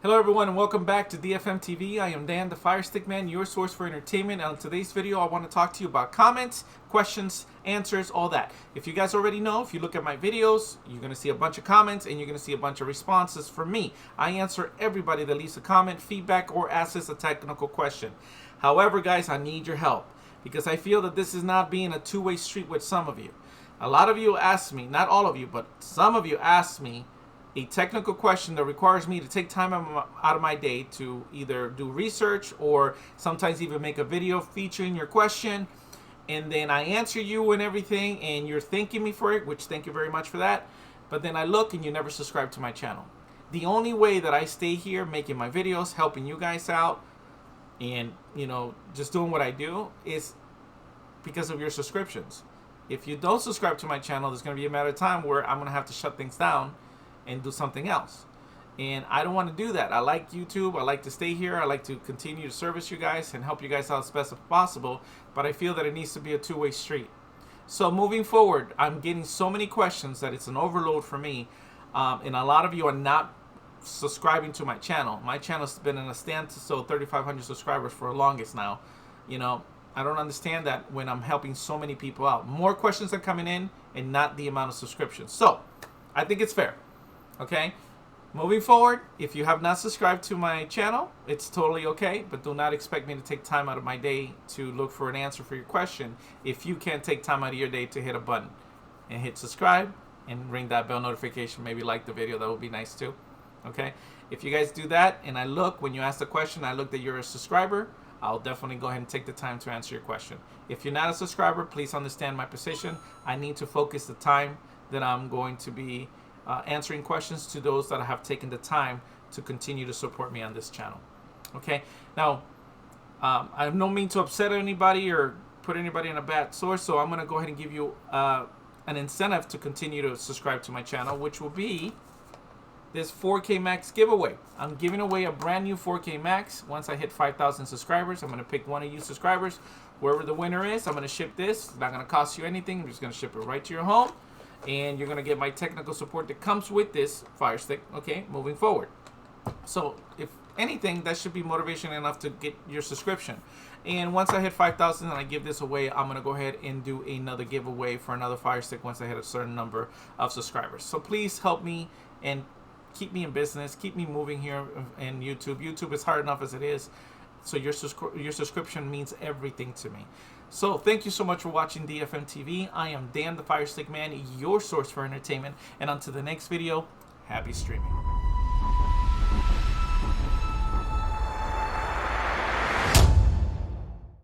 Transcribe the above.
Hello everyone and welcome back to DFM TV. I am Dan, the Firestick Man, your source for entertainment. And on today's video, I want to talk to you about comments, questions, answers, all that. If you guys already know, if you look at my videos, you're going to see a bunch of comments and you're going to see a bunch of responses from me. I answer everybody that leaves a comment, feedback, or asks a technical question. However, guys, I need your help because I feel that this is not being a two-way street with some of you. A lot of you ask me, not all of you, but some of you ask me a technical question that requires me to take time out of my day to either do research or sometimes even make a video featuring your question, and then I answer you and everything and you're thanking me for it, which thank you very much for that, but then I look and you never subscribe to my channel. The only way that I stay here making my videos, helping you guys out, and just doing what I do is because of your subscriptions. If you don't subscribe to my channel, there's going to be a matter of time where I'm going to have to shut things down and do something else, and I don't want to do that. I like YouTube. I like to stay here. I like to continue to service you guys and help you guys out as best as possible, but I feel that it needs to be a two-way street. So moving forward, I'm getting so many questions that it's an overload for me, and a lot of you are not subscribing to my channel. My channel's been in a standstill, 3,500 subscribers for the longest now. I don't understand that when I'm helping so many people out. More questions are coming in and not the amount of subscriptions. So I think it's fair. Okay, moving forward, if you have not subscribed to my channel, it's totally okay, but do not expect me to take time out of my day to look for an answer for your question if you can't take time out of your day to hit a button and hit subscribe and ring that bell notification. Maybe like the video, that would be nice too. Okay, if you guys do that and I look, when you ask the question, I look that you're a subscriber, I'll definitely go ahead and take the time to answer your question. If you're not a subscriber, please understand my position. I need to focus the time that I'm going to be answering questions to those that have taken the time to continue to support me on this channel. Okay, now I have no mean to upset anybody or put anybody in a bad source, so I'm going to go ahead and give you an incentive to continue to subscribe to my channel, which will be this 4K Max giveaway. I'm giving away a brand new 4K Max. Once I hit 5,000 subscribers, I'm going to pick one of you subscribers. Wherever the winner is, I'm going to ship this. It's not going to cost you anything. I'm just going to ship it right to your home. And you're going to get my technical support that comes with this Fire Stick, okay, moving forward. So, if anything, that should be motivation enough to get your subscription. And once I hit 5,000 and I give this away, I'm going to go ahead and do another giveaway for another Fire Stick once I hit a certain number of subscribers. So, please help me and keep me in business, keep me moving here in YouTube. YouTube is hard enough as it is. So your subscription means everything to me. So thank you so much for watching DFM TV. I am Dan the Firestick Man, your source for entertainment. And until the next video, happy streaming.